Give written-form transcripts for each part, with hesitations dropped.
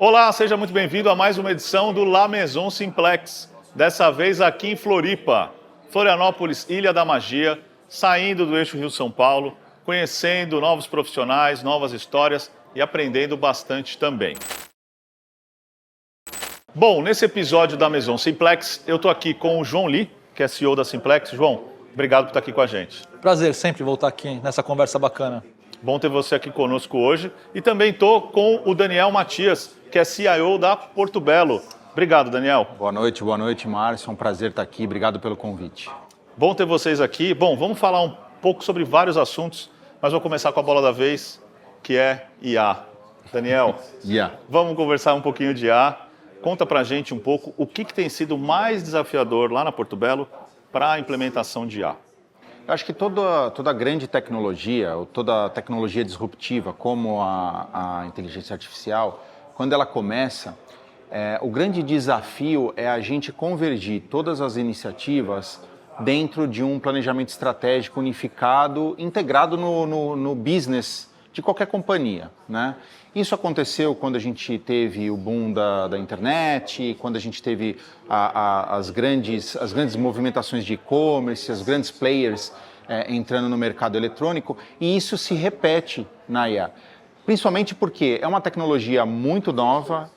Olá, seja muito bem-vindo a mais uma edição do La Maison Simplex. Dessa vez aqui em Floripa, Florianópolis, Ilha da Magia, saindo do eixo Rio-São Paulo, conhecendo novos profissionais, novas histórias e aprendendo bastante também. Bom, nesse episódio da Maison Simplex, eu estou aqui com o João Lee, que é CEO da Simplex. João, obrigado por estar aqui com a gente. Prazer sempre voltar aqui nessa conversa bacana. Bom ter você aqui conosco hoje. E também estou com o Daniel Matias, que é CIO da Portobello. Obrigado, Daniel. Boa noite, Márcio. É um prazer estar aqui. Obrigado pelo convite. Bom ter vocês aqui. Bom, vamos falar um pouco sobre vários assuntos, mas vou começar com a bola da vez, que é IA. Daniel, vamos conversar um pouquinho de IA. Conta pra gente um pouco o que tem sido mais desafiador lá na Portobello para a implementação de IA. Eu acho que toda grande tecnologia, ou toda tecnologia disruptiva, como a inteligência artificial, quando ela começa, o grande desafio é a gente convergir todas as iniciativas dentro de um planejamento estratégico unificado, integrado no business de qualquer companhia, né? Isso aconteceu quando a gente teve o boom da internet, quando a gente teve as grandes movimentações de e-commerce, as grandes players entrando no mercado eletrônico, e isso se repete na IA. Principalmente porque é uma tecnologia muito nova,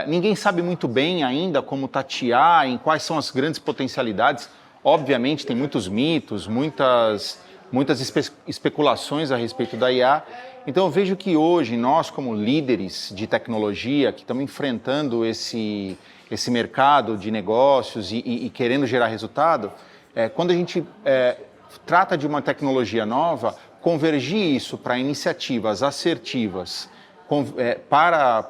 ninguém sabe muito bem ainda como tatear, em quais são as grandes potencialidades. Obviamente tem muitos mitos, muitas especulações a respeito da IA. Então eu vejo que hoje nós, como líderes de tecnologia, que estamos enfrentando esse mercado de negócios e querendo gerar resultado, quando a gente trata de uma tecnologia nova, convergir isso para iniciativas assertivas para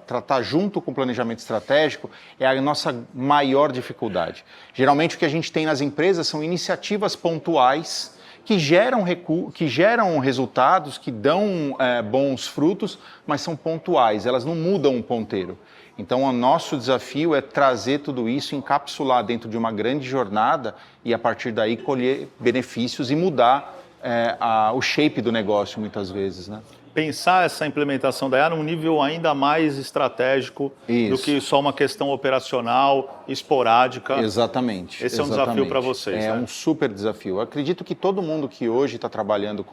tratar junto com o planejamento estratégico é a nossa maior dificuldade. Geralmente o que a gente tem nas empresas são iniciativas pontuais que geram resultados, que dão bons frutos, mas são pontuais, elas não mudam um ponteiro. Então o nosso desafio é trazer tudo isso, encapsular dentro de uma grande jornada e a partir daí colher benefícios e mudar o shape do negócio muitas vezes, né? Pensar essa implementação da IA num nível ainda mais estratégico do que só uma questão operacional, esporádica. Exatamente. Esse é um desafio para vocês. Um super desafio. Eu acredito que todo mundo que hoje está trabalhando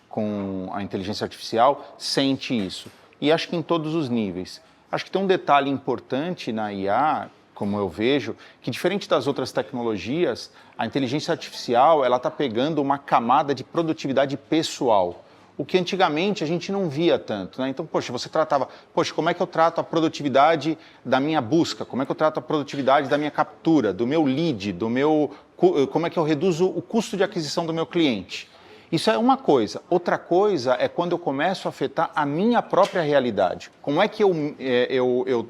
com a inteligência artificial sente isso. E acho que em todos os níveis. Acho que tem um detalhe importante na IA, como eu vejo, que diferente das outras tecnologias, a inteligência artificial ela está pegando uma camada de produtividade pessoal. O que antigamente a gente não via tanto, né? Então, como é que eu trato a produtividade da minha busca? Como é que eu trato a produtividade da minha captura, do meu lead, como é que eu reduzo o custo de aquisição do meu cliente? Isso é uma coisa. Outra coisa é quando eu começo a afetar a minha própria realidade. Como é que eu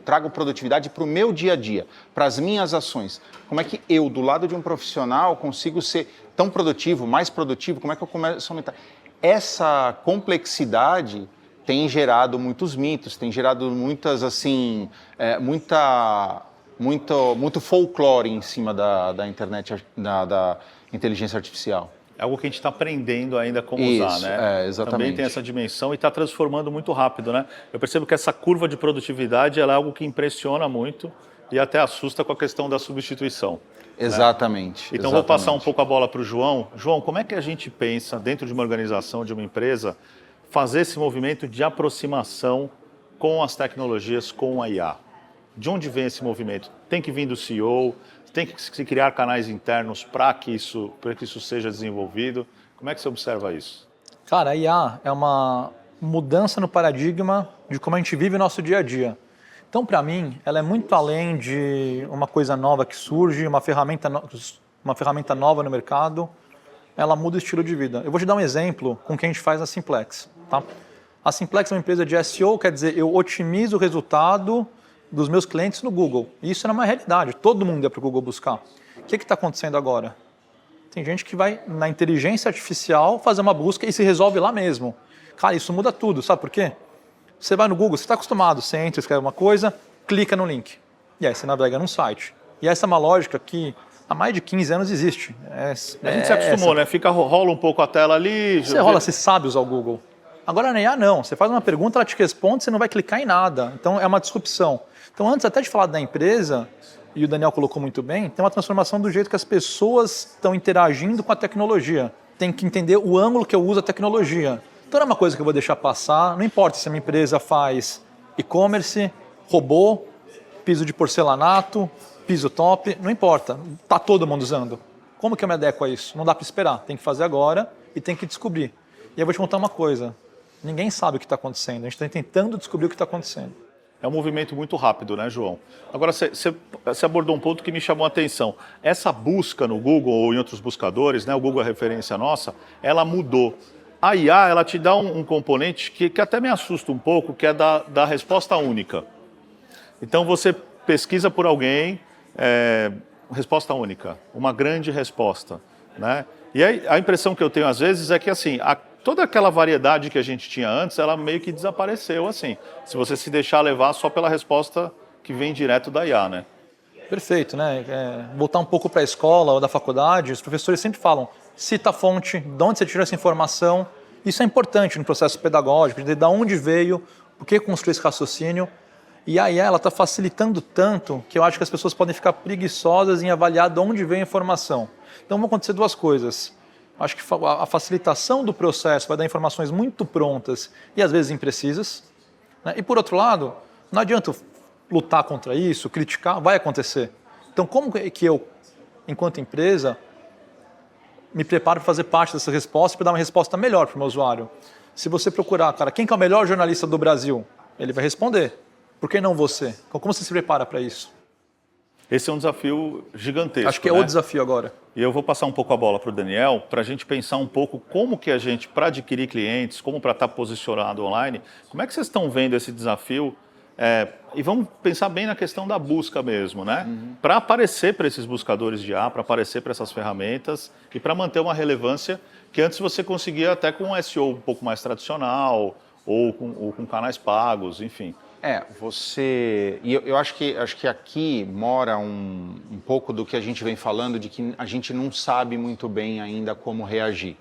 trago produtividade para o meu dia a dia, para as minhas ações? Como é que eu, do lado de um profissional, consigo ser tão produtivo, mais produtivo? Como é que eu começo a aumentar? Essa complexidade tem gerado muitos mitos, tem gerado muito folclore em cima da internet, da inteligência artificial. É algo que a gente está aprendendo ainda como usar, né? Exatamente. Também tem essa dimensão e está transformando muito rápido, né? Eu percebo que essa curva de produtividade ela é algo que impressiona muito e até assusta com a questão da substituição. Exatamente. Então vou passar um pouco a bola para o João. João, como é que a gente pensa, dentro de uma organização, de uma empresa, fazer esse movimento de aproximação com as tecnologias, com a IA? De onde vem esse movimento? Tem que vir do CEO? Tem que se criar canais internos para que isso seja desenvolvido? Como é que você observa isso? Cara, a IA é uma mudança no paradigma de como a gente vive o nosso dia a dia. Então, para mim, ela é muito além de uma coisa nova que surge, uma ferramenta nova no mercado, ela muda o estilo de vida. Eu vou te dar um exemplo com o que a gente faz na Simplex. Tá? A Simplex é uma empresa de SEO, quer dizer, eu otimizo o resultado dos meus clientes no Google. E isso é uma realidade, todo mundo ia para o Google buscar. O que está acontecendo agora? Tem gente que vai na inteligência artificial fazer uma busca e se resolve lá mesmo. Cara, isso muda tudo, sabe por quê? Você vai no Google, você está acostumado, você entra, escreve uma coisa, clica no link. E aí você navega num site. E essa é uma lógica que há mais de 15 anos existe. A gente se acostumou, né? Rola um pouco a tela ali. Você rola, você sabe usar o Google. Agora na IA não, você faz uma pergunta, ela te responde, você não vai clicar em nada. Então é uma disrupção. Então antes até de falar da empresa, e o Daniel colocou muito bem, tem uma transformação do jeito que as pessoas estão interagindo com a tecnologia. Tem que entender o ângulo que eu uso a tecnologia. Então não é uma coisa que eu vou deixar passar, não importa se a minha empresa faz e-commerce, robô, piso de porcelanato, piso top, não importa, está todo mundo usando. Como que eu me adequo a isso? Não dá para esperar, tem que fazer agora e tem que descobrir. E eu vou te contar uma coisa, ninguém sabe o que está acontecendo, a gente está tentando descobrir o que está acontecendo. É um movimento muito rápido, né, João? Agora, você abordou um ponto que me chamou a atenção. Essa busca no Google ou em outros buscadores, né, o Google é referência nossa, ela mudou. A IA, ela te dá um componente que até me assusta um pouco, que é da resposta única. Então, você pesquisa por alguém, resposta única, uma grande resposta, né? E aí, a impressão que eu tenho às vezes é que assim, toda aquela variedade que a gente tinha antes, ela meio que desapareceu assim, se você se deixar levar só pela resposta que vem direto da IA, né? Perfeito, né? Voltar um pouco para a escola ou da faculdade, os professores sempre falam, cita a fonte, de onde você tirou essa informação. Isso é importante no processo pedagógico, de onde veio, por que construir esse raciocínio. E a IA está facilitando tanto que eu acho que as pessoas podem ficar preguiçosas em avaliar de onde vem a informação. Então vão acontecer duas coisas. Acho que a facilitação do processo vai dar informações muito prontas e às vezes imprecisas, né? E por outro lado, não adianta lutar contra isso, criticar, vai acontecer. Então como que eu, enquanto empresa, me preparo para fazer parte dessa resposta para dar uma resposta melhor para o meu usuário? Se você procurar, cara, quem que é o melhor jornalista do Brasil? Ele vai responder. Por que não você? Como você se prepara para isso? Esse é um desafio gigantesco. Acho que é né? o desafio agora. E eu vou passar um pouco a bola para o Daniel, para a gente pensar um pouco como que a gente, para adquirir clientes, como para estar posicionado online, como é que vocês estão vendo esse desafio? E vamos pensar bem na questão da busca mesmo, né? Para aparecer para esses buscadores de IA, para aparecer para essas ferramentas e para manter uma relevância que antes você conseguia até com um SEO um pouco mais tradicional ou com canais pagos, enfim. E eu acho que aqui mora um pouco do que a gente vem falando, de que a gente não sabe muito bem ainda como reagir.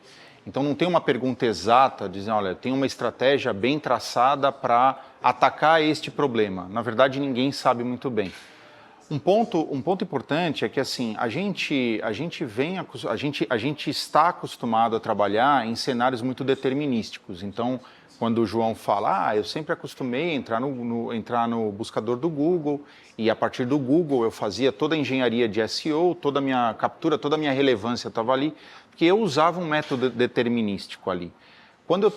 Então não tem uma pergunta exata, dizendo, olha, tem uma estratégia bem traçada para atacar este problema. Na verdade, ninguém sabe muito bem. Um ponto importante é que assim, a gente está acostumado a trabalhar em cenários muito determinísticos. Então, quando o João fala, eu sempre acostumei a entrar no buscador do Google e a partir do Google eu fazia toda a engenharia de SEO, toda a minha captura, toda a minha relevância estava ali, porque eu usava um método determinístico ali. Quando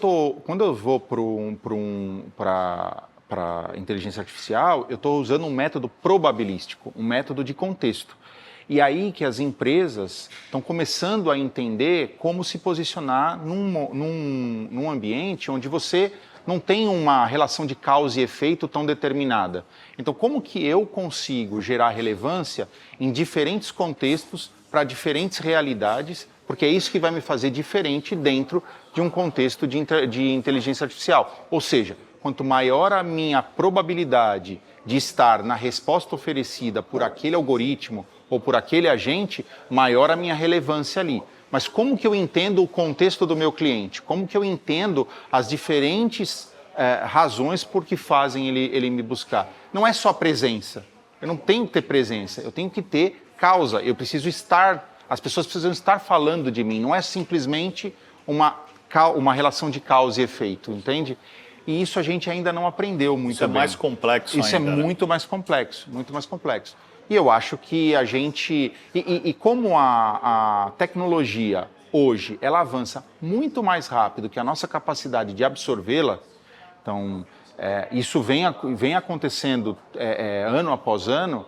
eu vou para inteligência artificial, eu estou usando um método probabilístico, um método de contexto. E aí que as empresas estão começando a entender como se posicionar num ambiente onde você não tem uma relação de causa e efeito tão determinada. Então, como que eu consigo gerar relevância em diferentes contextos, para diferentes realidades, porque é isso que vai me fazer diferente dentro de um contexto de inteligência artificial. Ou seja, quanto maior a minha probabilidade de estar na resposta oferecida por aquele algoritmo ou por aquele agente, maior a minha relevância ali. Mas como que eu entendo o contexto do meu cliente? Como que eu entendo as diferentes razões por que fazem ele me buscar? Não é só presença. Eu não tenho que ter presença, eu tenho que ter causa. Eu preciso estar, as pessoas precisam estar falando de mim. Não é simplesmente uma relação de causa e efeito, entende? E isso a gente ainda não aprendeu muito bem. Isso é mais complexo ainda. Isso é muito mais complexo, muito mais complexo. E eu acho que a gente... E como a tecnologia hoje, ela avança muito mais rápido que a nossa capacidade de absorvê-la, então isso vem acontecendo ano após ano,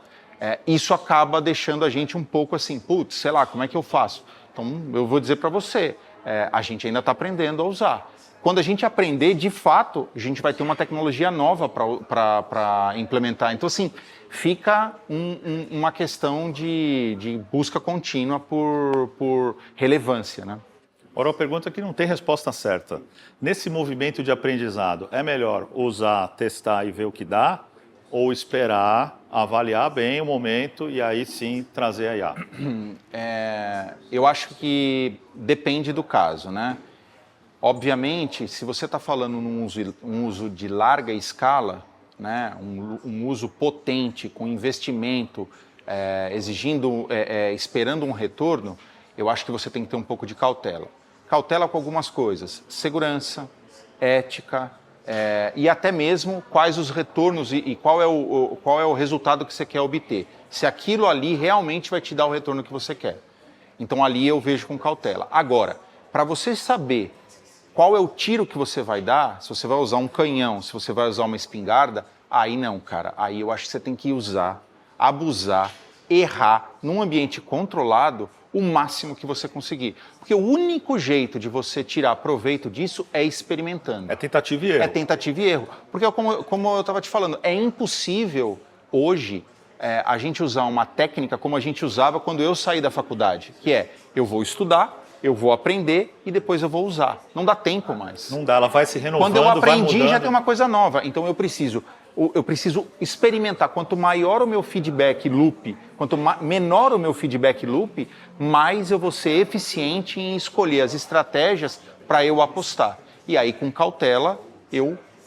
isso acaba deixando a gente um pouco assim, putz, sei lá, como é que eu faço? Então eu vou dizer para você, a gente ainda está aprendendo a usar. Quando a gente aprender, de fato, a gente vai ter uma tecnologia nova para implementar. Então, assim, fica uma questão de busca contínua por relevância, né? Agora, uma pergunta que não tem resposta certa. Nesse movimento de aprendizado, é melhor usar, testar e ver o que dá? Ou esperar, avaliar bem o momento e aí sim trazer a IA? Eu acho que depende do caso, né? Obviamente, se você está falando num uso de larga escala, né, um uso potente, com investimento, esperando um retorno, eu acho que você tem que ter um pouco de cautela. Cautela com algumas coisas, segurança, ética, e até mesmo quais os retornos e qual é o resultado que você quer obter. Se aquilo ali realmente vai te dar o retorno que você quer. Então ali eu vejo com cautela. Agora, para você saber qual é o tiro que você vai dar, se você vai usar um canhão, se você vai usar uma espingarda, aí não, cara. Aí eu acho que você tem que usar, abusar, errar num ambiente controlado o máximo que você conseguir. Porque o único jeito de você tirar proveito disso é experimentando. É tentativa e erro. É tentativa e erro. Porque, como eu estava te falando, é impossível hoje a gente usar uma técnica como a gente usava quando eu saí da faculdade, que é, eu vou estudar, eu vou aprender e depois eu vou usar. Não dá tempo mais. Não dá, ela vai se renovando, quando eu aprendi, vai já tem uma coisa nova. Então eu preciso experimentar. Quanto maior o meu feedback loop, quanto menor o meu feedback loop, mais eu vou ser eficiente em escolher as estratégias para eu apostar. E aí, com cautela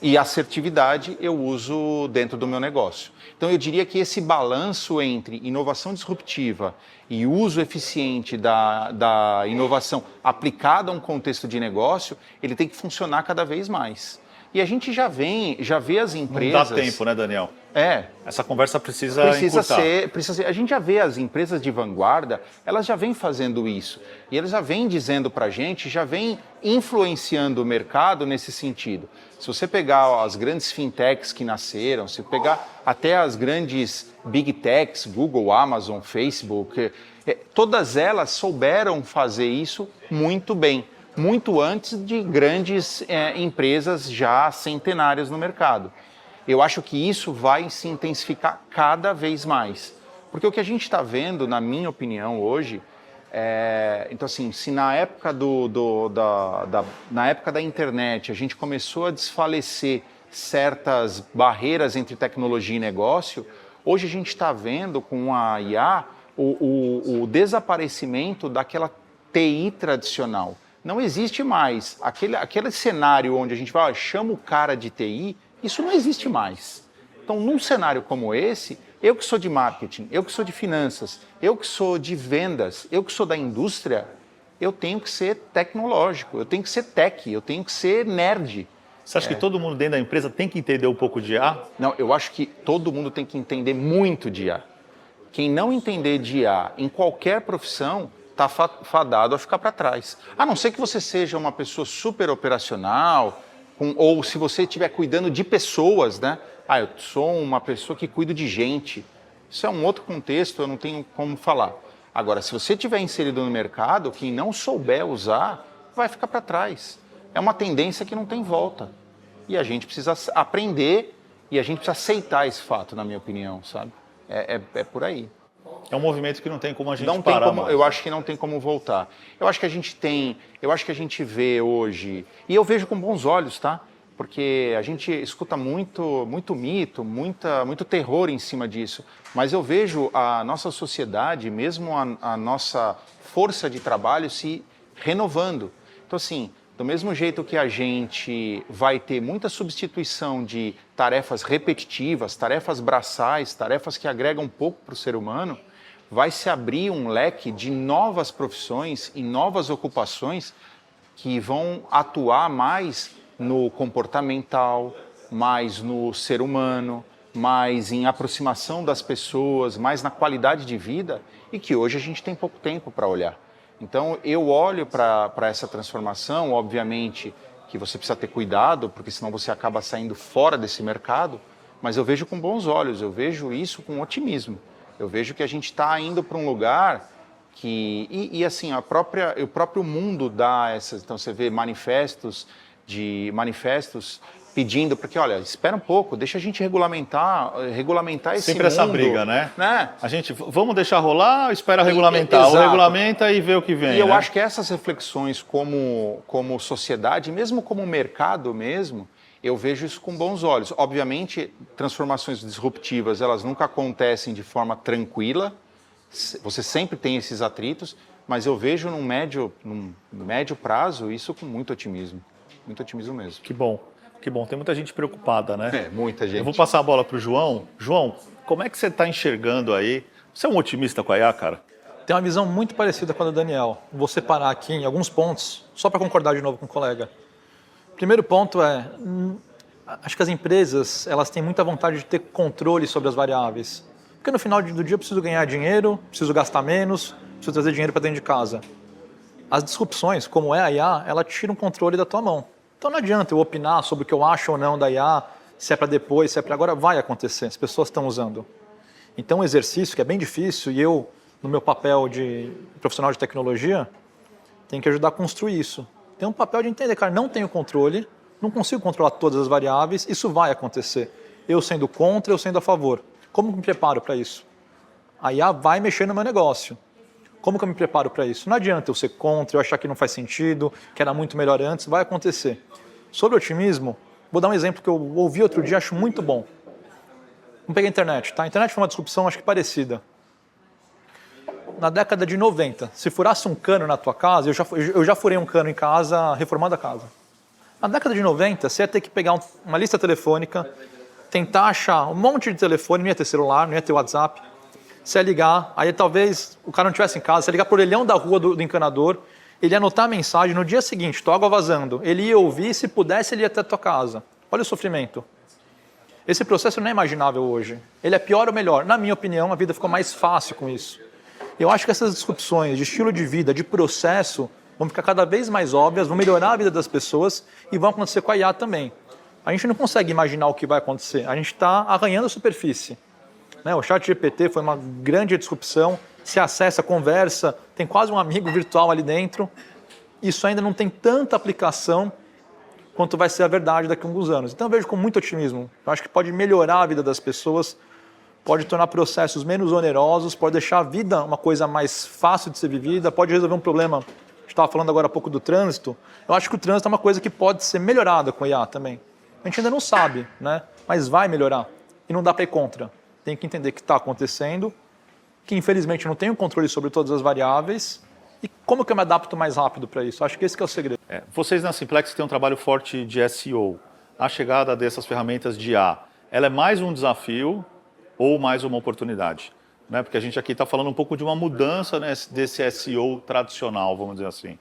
e assertividade, eu uso dentro do meu negócio. Então, eu diria que esse balanço entre inovação disruptiva e uso eficiente da inovação aplicada a um contexto de negócio, ele tem que funcionar cada vez mais. E a gente já vê as empresas... Não dá tempo, né, Daniel? Essa conversa precisa ser. A gente já vê as empresas de vanguarda, elas já vêm fazendo isso. E elas já vêm dizendo para a gente, já vêm influenciando o mercado nesse sentido. Se você pegar as grandes fintechs que nasceram, se pegar até as grandes big techs, Google, Amazon, Facebook, todas elas souberam fazer isso muito bem. Muito antes de grandes empresas já centenárias no mercado. Eu acho que isso vai se intensificar cada vez mais. Porque o que a gente está vendo, na minha opinião, hoje, então assim, se na época na época da internet a gente começou a desfalecer certas barreiras entre tecnologia e negócio, hoje a gente está vendo com a IA o desaparecimento daquela TI tradicional. Não existe mais. Aquele cenário onde a gente vai, chama o cara de TI, isso não existe mais. Então, num cenário como esse, eu que sou de marketing, eu que sou de finanças, eu que sou de vendas, eu que sou da indústria, eu tenho que ser tecnológico, eu tenho que ser tech, eu tenho que ser nerd. Você acha que todo mundo dentro da empresa tem que entender um pouco de IA? Não, eu acho que todo mundo tem que entender muito de IA. Quem não entender de IA em qualquer profissão está fadado a ficar para trás. A não ser que você seja uma pessoa super operacional, ou se você estiver cuidando de pessoas, né? Eu sou uma pessoa que cuido de gente. Isso é um outro contexto, eu não tenho como falar. Agora, se você estiver inserido no mercado, quem não souber usar, vai ficar para trás. É uma tendência que não tem volta. E a gente precisa aprender e a gente precisa aceitar esse fato, na minha opinião, sabe? É por aí. É um movimento que não tem como a gente não parar. Eu acho que não tem como voltar. Eu acho que a gente vê hoje, e eu vejo com bons olhos, tá? Porque a gente escuta muito mito, muito terror em cima disso. Mas eu vejo a nossa sociedade, mesmo a nossa força de trabalho se renovando. Então, assim, do mesmo jeito que a gente vai ter muita substituição de tarefas repetitivas, tarefas braçais, tarefas que agregam pouco para o ser humano, vai se abrir um leque de novas profissões e novas ocupações que vão atuar mais no comportamental, mais no ser humano, mais em aproximação das pessoas, mais na qualidade de vida e que hoje a gente tem pouco tempo para olhar. Então eu olho para essa transformação, obviamente que você precisa ter cuidado, porque senão você acaba saindo fora desse mercado, mas eu vejo com bons olhos, eu vejo isso com otimismo. Eu vejo que a gente está indo para um lugar que... E assim, o próprio mundo dá essas... Então você vê manifestos pedindo, porque olha, espera um pouco, deixa a gente regulamentar esse Sempre mundo. essa briga, né? A gente, vamos deixar rolar ou espera regulamentar? Exato. Ou regulamenta e vê o que vem, E eu acho que essas reflexões como sociedade, mesmo como mercado mesmo, eu vejo isso com bons olhos. Obviamente, transformações disruptivas, elas nunca acontecem de forma tranquila, você sempre tem esses atritos, mas eu vejo num médio prazo isso com muito otimismo mesmo. Que bom. Tem muita gente preocupada, né? Muita gente. Eu vou passar a bola para o João. João, como é que você está enxergando aí? Você é um otimista com a IA, cara? Tem uma visão muito parecida com a do Daniel. Vou separar aqui em alguns pontos, só para concordar de novo com o colega. Primeiro ponto é, acho que as empresas elas têm muita vontade de ter controle sobre as variáveis. Porque no final do dia eu preciso ganhar dinheiro, preciso gastar menos, preciso trazer dinheiro para dentro de casa. As disrupções, como é a IA, ela tira um controle da tua mão. Então não adianta eu opinar sobre o que eu acho ou não da IA, se é para depois, se é para agora, vai acontecer, as pessoas estão usando. Então um exercício que é bem difícil e eu, no meu papel de profissional de tecnologia, tenho que ajudar a construir isso. Tem um papel de entender, cara, não tenho controle, não consigo controlar todas as variáveis, isso vai acontecer. Eu sendo contra, eu sendo a favor. Como me preparo para isso? A IA vai mexer no meu negócio. Como que eu me preparo para isso? Não adianta eu ser contra, eu achar que não faz sentido, que era muito melhor antes, vai acontecer. Sobre otimismo, vou dar um exemplo que eu ouvi outro dia, acho muito bom. Vamos pegar a internet, tá? A internet foi uma disrupção, acho que parecida. Na década de 90, se furasse um cano na tua casa, eu já furei um cano em casa, reformando a casa. Na década de 90, você ia ter que pegar uma lista telefônica, tentar achar um monte de telefone, não ia ter celular, não ia ter WhatsApp. Você ia ligar, aí talvez o cara não estivesse em casa, você ia ligar para o orelhão da rua do encanador, ele ia anotar a mensagem, no dia seguinte, tua água vazando, ele ia ouvir, se pudesse ele ia até a tua casa. Olha o sofrimento. Esse processo não é imaginável hoje. Ele é pior ou melhor? Na minha opinião, a vida ficou mais fácil com isso. Eu acho que essas disrupções de estilo de vida, de processo, vão ficar cada vez mais óbvias, vão melhorar a vida das pessoas e vão acontecer com a IA também. A gente não consegue imaginar o que vai acontecer, a gente está arranhando a superfície. O ChatGPT foi uma grande disrupção, se acessa, conversa, tem quase um amigo virtual ali dentro. Isso ainda não tem tanta aplicação quanto vai ser a verdade daqui a alguns anos. Então eu vejo com muito otimismo. Eu acho que pode melhorar a vida das pessoas, pode tornar processos menos onerosos, pode deixar a vida uma coisa mais fácil de ser vivida, pode resolver um problema. A gente estava falando agora há pouco do trânsito. Eu acho que o trânsito é uma coisa que pode ser melhorada com a IA também. A gente ainda não sabe, né? Mas vai melhorar. E não dá para ir contra. Tem que entender que está acontecendo, que infelizmente não tenho controle sobre todas as variáveis e como que eu me adapto mais rápido para isso. Acho que esse que é o segredo. Vocês na Simplex têm um trabalho forte de SEO. A chegada dessas ferramentas de IA, ela é mais um desafio ou mais uma oportunidade? Né? Porque a gente aqui está falando um pouco de uma mudança, né, desse SEO tradicional, vamos dizer assim.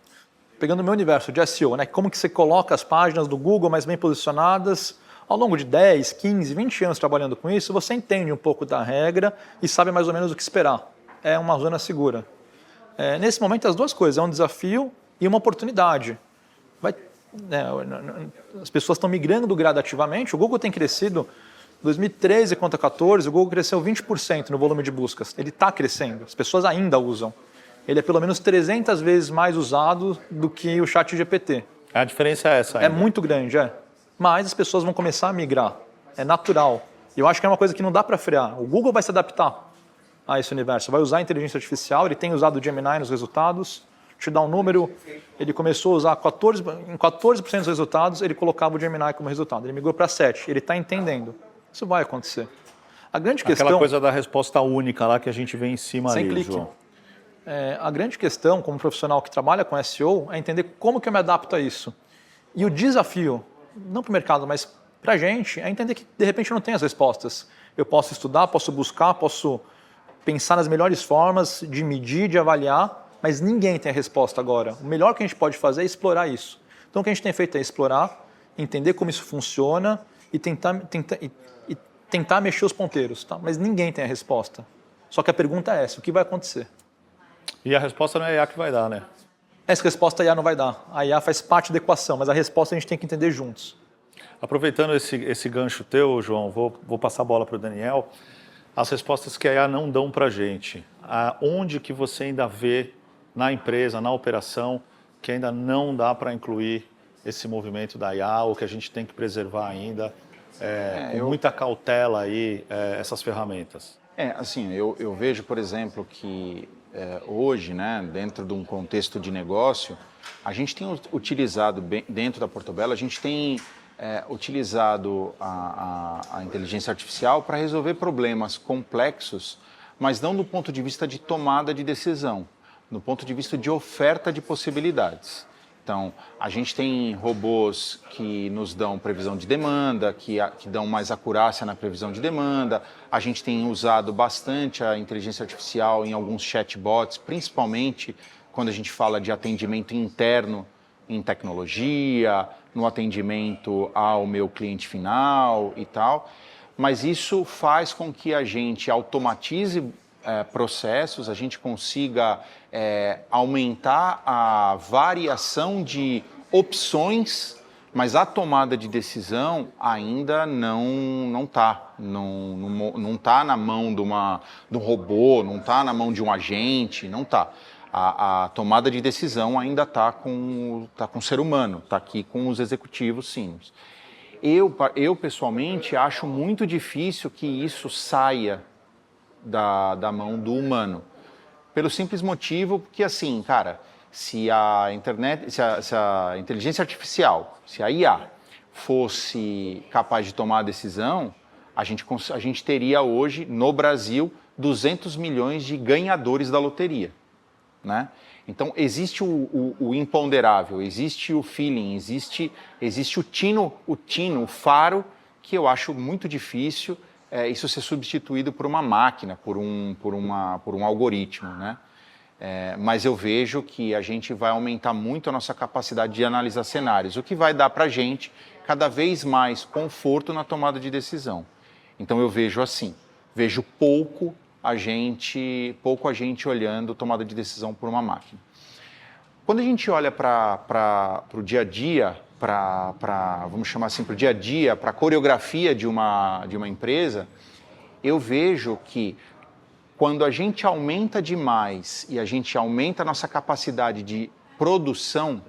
Pegando o meu universo de SEO, né, como que você coloca as páginas do Google mais bem posicionadas. Ao longo de 10, 15, 20 anos trabalhando com isso, você entende um pouco da regra e sabe mais ou menos o que esperar. É uma zona segura. Nesse momento, as duas coisas, é um desafio e uma oportunidade. As pessoas estão migrando gradativamente, o Google tem crescido, 2013 contra 2014, o Google cresceu 20% no volume de buscas. Ele está crescendo, as pessoas ainda usam. Ele é pelo menos 300 vezes mais usado do que o ChatGPT. A diferença é essa ainda. É muito grande, Mas as pessoas vão começar a migrar. É natural. E eu acho que é uma coisa que não dá para frear. O Google vai se adaptar a esse universo. Vai usar a inteligência artificial. Ele tem usado o Gemini nos resultados. Te dar um número. Ele começou a usar em 14% dos resultados, ele colocava o Gemini como resultado. Ele migrou para 7%. Ele está entendendo. Isso vai acontecer. A grande questão... Aquela coisa da resposta única lá que a gente vê em cima sem ali, clique. João. A grande questão, como profissional que trabalha com SEO, é entender como que eu me adapto a isso. E o desafio, não para o mercado, mas para a gente, é entender que de repente não tem as respostas. Eu posso estudar, posso buscar, posso pensar nas melhores formas de medir, de avaliar, mas ninguém tem a resposta agora. O melhor que a gente pode fazer é explorar isso. Então o que a gente tem feito é explorar, entender como isso funciona e tentar mexer os ponteiros. Tá? Mas ninguém tem a resposta. Só que a pergunta é essa, o que vai acontecer? E a resposta não é a IA que vai dar, né? Essa resposta a IA não vai dar. A IA faz parte da equação, mas a resposta a gente tem que entender juntos. Aproveitando esse gancho teu, João, vou passar a bola para o Daniel. As respostas que a IA não dão para a gente. Onde que você ainda vê na empresa, na operação, que ainda não dá para incluir esse movimento da IA ou que a gente tem que preservar ainda, com muita cautela aí, essas ferramentas? Assim, eu vejo, por exemplo, que hoje, né, dentro de um contexto de negócio, a gente tem utilizado, dentro da Portobello, a gente tem utilizado a inteligência artificial para resolver problemas complexos, mas não do ponto de vista de tomada de decisão, no ponto de vista de oferta de possibilidades. Então, a gente tem robôs que nos dão previsão de demanda, que dão mais acurácia na previsão de demanda. A gente tem usado bastante a inteligência artificial em alguns chatbots, principalmente quando a gente fala de atendimento interno em tecnologia, no atendimento ao meu cliente final e tal. Mas isso faz com que a gente automatize processos, a gente consiga aumentar a variação de opções, mas a tomada de decisão ainda não está na mão de um robô, não está na mão de um agente, não está. A tomada de decisão ainda está com o ser humano, está aqui com os executivos sêniores. Eu, pessoalmente, acho muito difícil que isso saia da mão do humano. Pelo simples motivo que, assim, cara, se a inteligência artificial, se a IA fosse capaz de tomar a decisão, a gente teria hoje, no Brasil, 200 milhões de ganhadores da loteria, né? Então, existe o imponderável, existe o feeling, existe o tino, o faro, que eu acho muito difícil isso ser substituído por uma máquina, por um algoritmo, né? Mas eu vejo que a gente vai aumentar muito a nossa capacidade de analisar cenários, o que vai dar para a gente cada vez mais conforto na tomada de decisão. Então eu vejo assim, vejo pouco a gente olhando tomada de decisão por uma máquina. Quando a gente olha para o dia a dia, vamos chamar assim, para o dia a dia, para a coreografia de uma empresa, eu vejo que quando a gente aumenta demais e a gente aumenta a nossa capacidade de produção,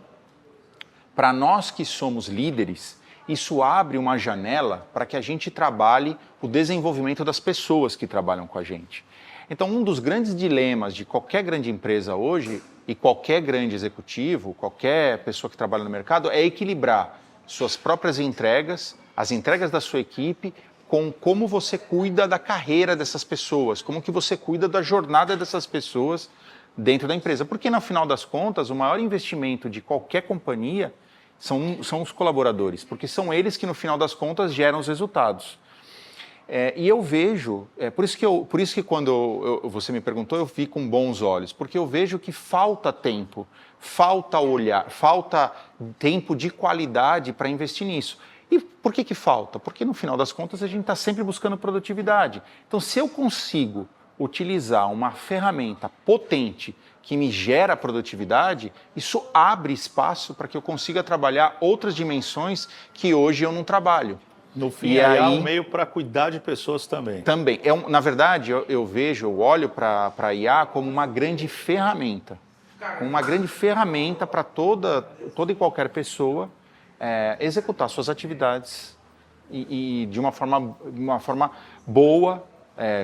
para nós que somos líderes, isso abre uma janela para que a gente trabalhe o desenvolvimento das pessoas que trabalham com a gente. Então, um dos grandes dilemas de qualquer grande empresa hoje, e qualquer grande executivo, qualquer pessoa que trabalha no mercado, é equilibrar suas próprias entregas, as entregas da sua equipe, com como você cuida da carreira dessas pessoas, como que você cuida da jornada dessas pessoas dentro da empresa. Porque, no final das contas, o maior investimento de qualquer companhia são os colaboradores, porque são eles que, no final das contas, geram os resultados. E eu vejo, por isso que quando você me perguntou, eu vi com bons olhos, porque eu vejo que falta tempo, falta olhar, falta tempo de qualidade para investir nisso. E por que falta? Porque no final das contas a gente está sempre buscando produtividade. Então, se eu consigo utilizar uma ferramenta potente que me gera produtividade, isso abre espaço para que eu consiga trabalhar outras dimensões que hoje eu não trabalho. No fim, é um meio para cuidar de pessoas também. Também. Na verdade, eu olho para a IA como uma grande ferramenta. Uma grande ferramenta para toda e qualquer pessoa executar suas atividades e de uma forma boa,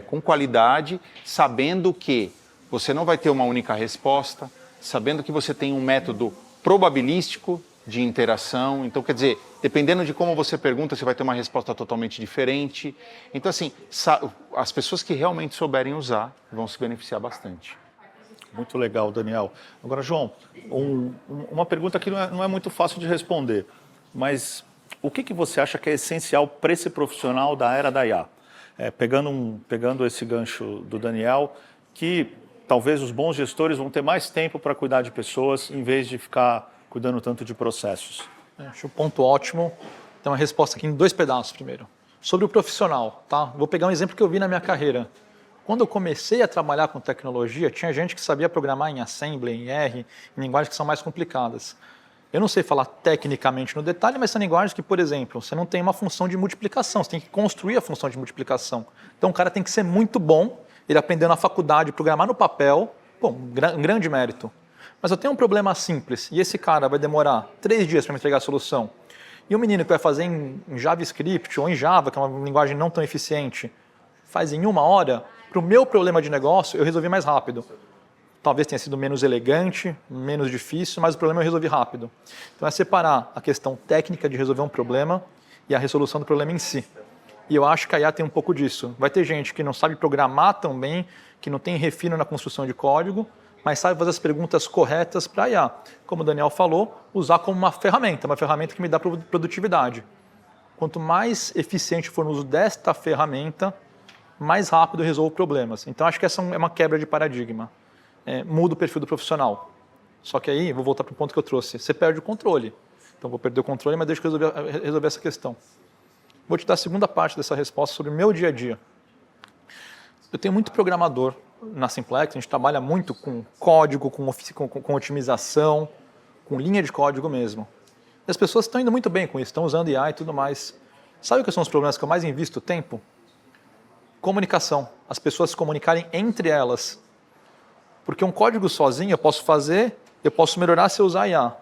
com qualidade, sabendo que você não vai ter uma única resposta, sabendo que você tem um método probabilístico de interação. Então, quer dizer, dependendo de como você pergunta, você vai ter uma resposta totalmente diferente. Então, assim, as pessoas que realmente souberem usar vão se beneficiar bastante. Muito legal, Daniel. Agora, João, uma pergunta que não é muito fácil de responder, mas o que você acha que é essencial para esse profissional da era da IA? Pegando esse gancho do Daniel, que talvez os bons gestores vão ter mais tempo para cuidar de pessoas, em vez de ficar cuidando tanto de processos. Acho um ponto ótimo. Tem uma resposta aqui em 2 pedaços primeiro. Sobre o profissional, tá? Vou pegar um exemplo que eu vi na minha carreira. Quando eu comecei a trabalhar com tecnologia, tinha gente que sabia programar em Assembly, em R, em linguagens que são mais complicadas. Eu não sei falar tecnicamente no detalhe, mas são linguagens que, por exemplo, você não tem uma função de multiplicação, você tem que construir a função de multiplicação. Então o cara tem que ser muito bom, ele aprendeu na faculdade, programar no papel, um grande mérito. Mas eu tenho um problema simples, e esse cara vai demorar 3 dias para me entregar a solução. E o menino que vai fazer em JavaScript ou em Java, que é uma linguagem não tão eficiente, faz em 1 hora, para o meu problema de negócio, eu resolvi mais rápido. Talvez tenha sido menos elegante, menos difícil, mas o problema eu resolvi rápido. Então é separar a questão técnica de resolver um problema e a resolução do problema em si. E eu acho que a IA tem um pouco disso. Vai ter gente que não sabe programar tão bem, que não tem refino na construção de código, mas sabe fazer as perguntas corretas para a IA. Como o Daniel falou, usar como uma ferramenta que me dá produtividade. Quanto mais eficiente for no uso desta ferramenta, mais rápido eu resolvo problemas. Então, acho que essa é uma quebra de paradigma. Muda o perfil do profissional. Só que aí, vou voltar para o ponto que eu trouxe, você perde o controle. Então, vou perder o controle, mas deixa eu resolver essa questão. Vou te dar a segunda parte dessa resposta sobre o meu dia a dia. Eu tenho muito programador na Simplex, a gente trabalha muito com código, com otimização, com linha de código mesmo. E as pessoas estão indo muito bem com isso, estão usando IA e tudo mais. Sabe o que são os problemas que eu mais invisto tempo? Comunicação. As pessoas se comunicarem entre elas. Porque um código sozinho eu posso fazer, eu posso melhorar se eu usar IA.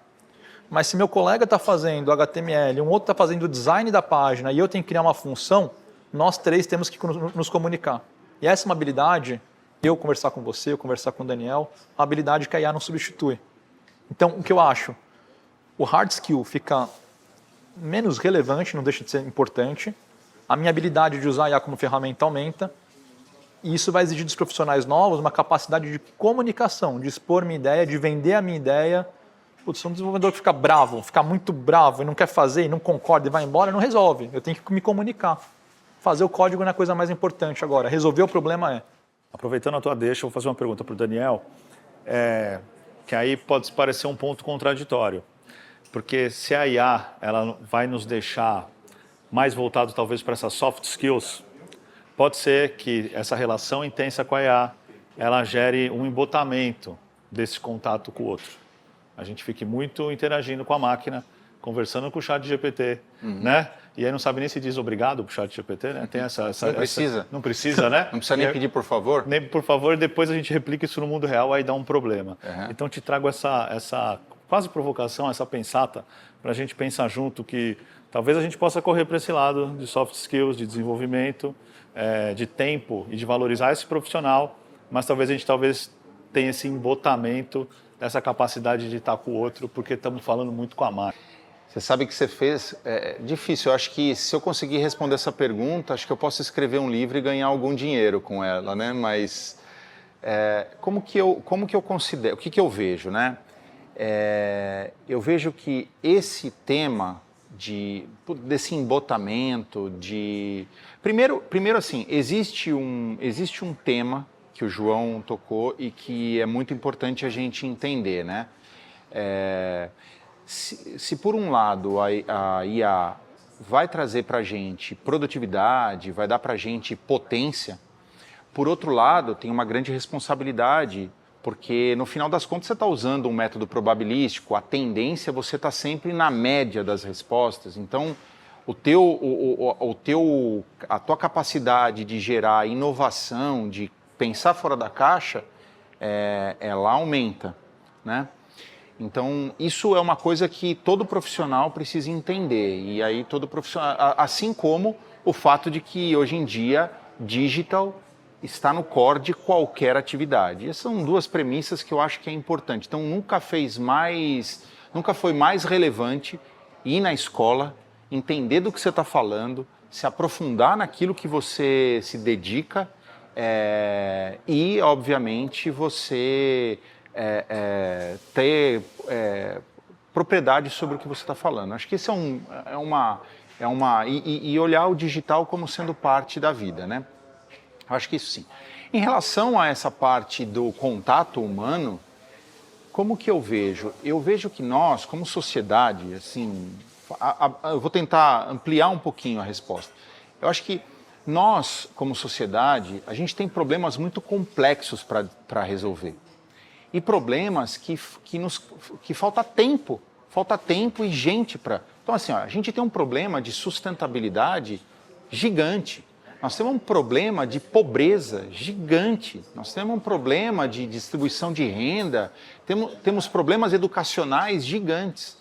Mas se meu colega está fazendo HTML, um outro está fazendo o design da página e eu tenho que criar uma função, nós três temos que nos comunicar. E essa é uma habilidade, eu conversar com você, eu conversar com o Daniel, uma habilidade que a IA não substitui. Então, o que eu acho? O hard skill fica menos relevante, não deixa de ser importante. A minha habilidade de usar a IA como ferramenta aumenta. E isso vai exigir dos profissionais novos uma capacidade de comunicação, de expor minha ideia, de vender a minha ideia. Putz, um desenvolvedor que fica bravo, fica muito bravo e não quer fazer, e não concorda e vai embora, não resolve. Eu tenho que me comunicar. Fazer o código não é a coisa mais importante agora. Resolver o problema é. Aproveitando a tua deixa, eu vou fazer uma pergunta para o Daniel, que aí pode parecer um ponto contraditório. Porque se a IA ela vai nos deixar mais voltado talvez para essas soft skills, pode ser que essa relação intensa com a IA ela gere um embotamento desse contato com o outro. A gente fique muito interagindo com a máquina, conversando com o chat GPT, né? E aí não sabe nem se diz obrigado pro chat GPT, né? Tem não precisa. Não precisa, né? Não precisa nem pedir por favor. Nem por favor, depois a gente replica isso no mundo real, aí dá um problema. Então te trago essa quase provocação, essa pensata, para a gente pensar junto que talvez a gente possa correr para esse lado de soft skills, de desenvolvimento, de tempo e de valorizar esse profissional, mas talvez a gente tenha esse embotamento dessa capacidade de estar com o outro, porque estamos falando muito com a máquina. Você sabe que você fez, difícil, eu acho que se eu conseguir responder essa pergunta, acho que eu posso escrever um livro e ganhar algum dinheiro com ela, né? Mas como que eu considero, o que eu vejo, né? Eu vejo que esse tema desse embotamento, primeiro assim, existe um tema que o João tocou e que é muito importante a gente entender, né? Se por um lado a IA vai trazer para a gente produtividade, vai dar para a gente potência, por outro lado tem uma grande responsabilidade, porque no final das contas você está usando um método probabilístico, a tendência é você estar sempre na média das respostas, então a tua capacidade de gerar inovação, de pensar fora da caixa, ela aumenta, né? Então, isso é uma coisa que todo profissional precisa entender. E aí todo profissional, assim como o fato de que hoje em dia digital está no core de qualquer atividade. Essas são duas premissas que eu acho que é importante. Então, nunca foi mais relevante ir na escola, entender do que você está falando, se aprofundar naquilo que você se dedica e, obviamente, você ter propriedade sobre o que você está falando. Acho que isso e olhar o digital como sendo parte da vida, né? Acho que isso sim. Em relação a essa parte do contato humano, como que eu vejo? Eu vejo que nós, como sociedade, assim, eu vou tentar ampliar um pouquinho a resposta. Eu acho que nós, como sociedade, a gente tem problemas muito complexos para resolver. E problemas que falta tempo e gente para... Então, assim, a gente tem um problema de sustentabilidade gigante. Nós temos um problema de pobreza gigante. Nós temos um problema de distribuição de renda. Temos problemas educacionais gigantes.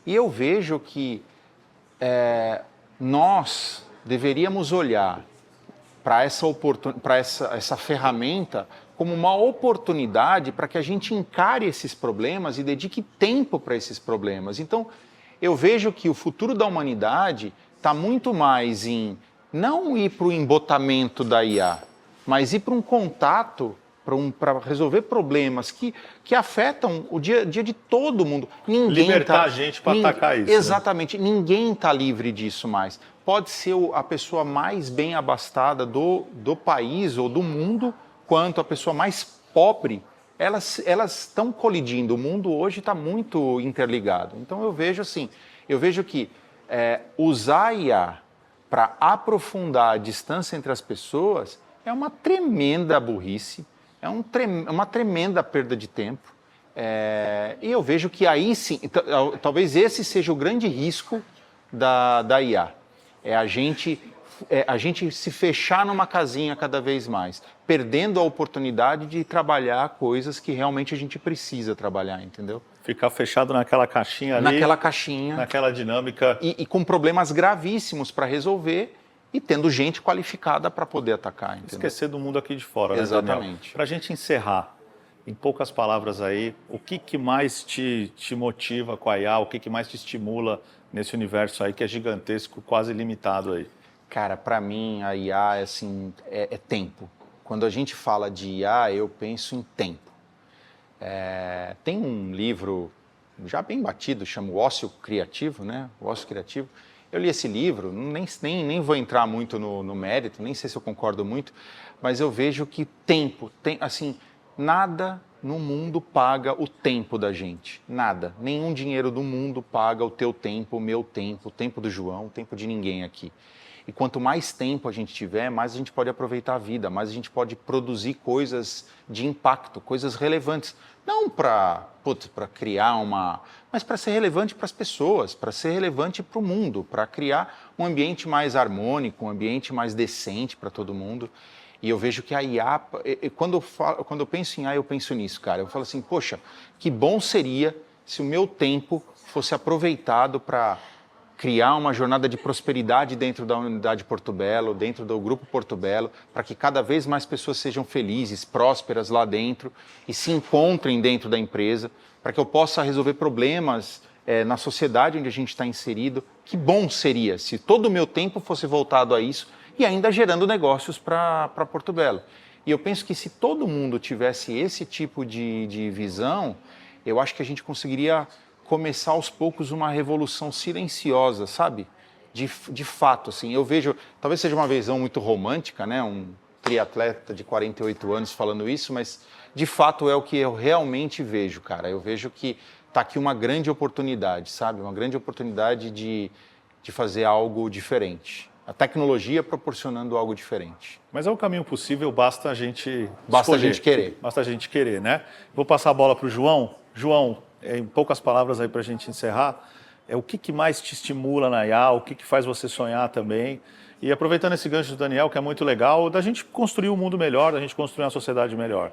E eu vejo que nós deveríamos olhar para essa ferramenta como uma oportunidade para que a gente encare esses problemas e dedique tempo para esses problemas. Então, eu vejo que o futuro da humanidade está muito mais em não ir para o embotamento da IA, mas ir para um contato para resolver problemas que afetam o dia a dia de todo mundo. Libertar a gente para atacar isso. Exatamente. Né? Ninguém está livre disso mais. Pode ser a pessoa mais bem abastada do país ou do mundo, quanto a pessoa mais pobre. Elas estão colidindo. O mundo hoje está muito interligado. Então eu vejo que usar a IA para aprofundar a distância entre as pessoas é uma tremenda burrice, uma tremenda perda de tempo. E eu vejo que aí sim, talvez esse seja o grande risco da IA. É a gente se fechar numa casinha cada vez mais, perdendo a oportunidade de trabalhar coisas que realmente a gente precisa trabalhar, entendeu? Ficar fechado naquela caixinha ali. Naquela caixinha. Naquela dinâmica. E com problemas gravíssimos para resolver e tendo gente qualificada para poder atacar, entendeu? Esquecer do mundo aqui de fora, Exatamente. Para a gente encerrar, em poucas palavras aí, o que mais te motiva com a IA, o que mais te estimula nesse universo aí que é gigantesco, quase limitado aí? Cara, para mim a IA é tempo. Quando a gente fala de IA, eu penso em tempo. Tem um livro já bem batido, chama O Ócio Criativo, né? O Ócio Criativo. Eu li esse livro, nem vou entrar muito no mérito, nem sei se eu concordo muito, mas eu vejo que nada no mundo paga o tempo da gente. Nada. Nenhum dinheiro do mundo paga o teu tempo, o meu tempo, o tempo do João, o tempo de ninguém aqui. E quanto mais tempo a gente tiver, mais a gente pode aproveitar a vida, mais a gente pode produzir coisas de impacto, coisas relevantes. Não para criar mas para ser relevante para as pessoas, para ser relevante para o mundo, para criar um ambiente mais harmônico, um ambiente mais decente para todo mundo. E eu vejo que a IA, quando eu penso em IA, eu penso nisso, cara. Eu falo assim, poxa, que bom seria se o meu tempo fosse aproveitado para criar uma jornada de prosperidade dentro da unidade Porto Belo, dentro do grupo Porto Belo, para que cada vez mais pessoas sejam felizes, prósperas lá dentro e se encontrem dentro da empresa, para que eu possa resolver problemas na sociedade onde a gente está inserido. Que bom seria se todo o meu tempo fosse voltado a isso e ainda gerando negócios para Porto Belo. E eu penso que se todo mundo tivesse esse tipo de visão, eu acho que a gente conseguiria começar aos poucos uma revolução silenciosa, sabe? De fato, assim, eu vejo, talvez seja uma visão muito romântica, né? Um triatleta de 48 anos falando isso, mas de fato é o que eu realmente vejo, cara. Eu vejo que está aqui uma grande oportunidade, sabe? Uma grande oportunidade de fazer algo diferente. A tecnologia proporcionando algo diferente. Mas é um caminho possível, basta a gente querer. Basta a gente querer, né? Vou passar a bola para o João. João, em poucas palavras aí para a gente encerrar, o que mais te estimula na IA, o que faz você sonhar também? E aproveitando esse gancho do Daniel, que é muito legal, da gente construir um mundo melhor, da gente construir uma sociedade melhor.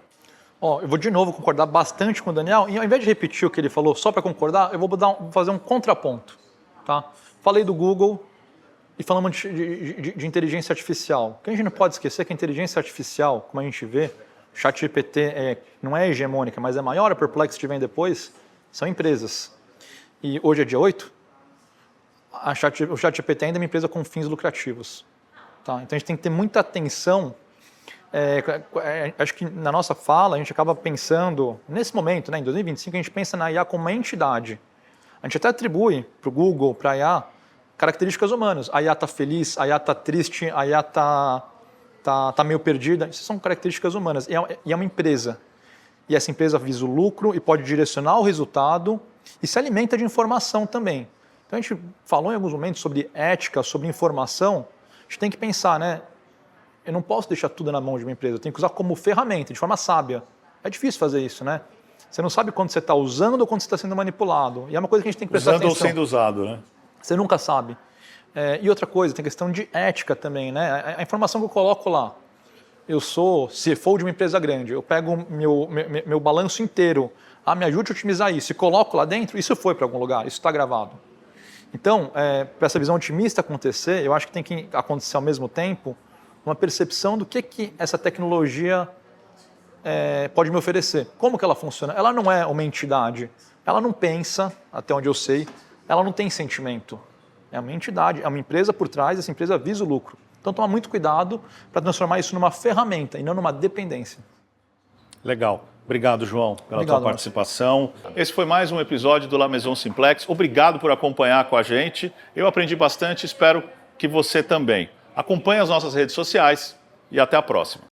Eu vou de novo concordar bastante com o Daniel, e ao invés de repetir o que ele falou só para concordar, eu vou fazer um contraponto. Tá? Falei do Google e falamos de inteligência artificial. O que a gente não pode esquecer é que a inteligência artificial, como a gente vê, o ChatGPT não é hegemônica, mas é maior, a Perplexity vem depois, são empresas. E hoje é dia 8, o ChatGPT ainda é uma empresa com fins lucrativos. Tá? Então a gente tem que ter muita atenção. Acho que na nossa fala a gente acaba pensando, nesse momento, né, em 2025, a gente pensa na IA como uma entidade. A gente até atribui para o Google, para a IA, características humanas. A IA está feliz, a IA está triste, a IA está meio perdida. Isso são características humanas. E é uma empresa. E essa empresa visa o lucro e pode direcionar o resultado e se alimenta de informação também. Então a gente falou em alguns momentos sobre ética, sobre informação. A gente tem que pensar, né? Eu não posso deixar tudo na mão de uma empresa, eu tenho que usar como ferramenta, de forma sábia. É difícil fazer isso, né? Você não sabe quando você está usando ou quando você está sendo manipulado. E é uma coisa que a gente tem que prestar atenção. Usando ou sendo usado, né? Você nunca sabe. E outra coisa, tem questão de ética também, né? A informação que eu coloco lá, eu sou CFO de uma empresa grande, eu pego meu balanço inteiro, me ajude a otimizar isso, e coloco lá dentro, isso foi para algum lugar, isso está gravado. Então, para essa visão otimista acontecer, eu acho que tem que acontecer ao mesmo tempo uma percepção do que essa tecnologia pode me oferecer. Como que ela funciona? Ela não é uma entidade, ela não pensa, até onde eu sei, ela não tem sentimento. É uma entidade, é uma empresa por trás, essa empresa visa o lucro. Então, toma muito cuidado para transformar isso numa ferramenta e não numa dependência. Legal. Obrigado, João, pela Obrigado, tua participação. Esse foi mais um episódio do La Maison Simplex. Obrigado por acompanhar com a gente. Eu aprendi bastante, espero que você também. Acompanhe as nossas redes sociais e até a próxima.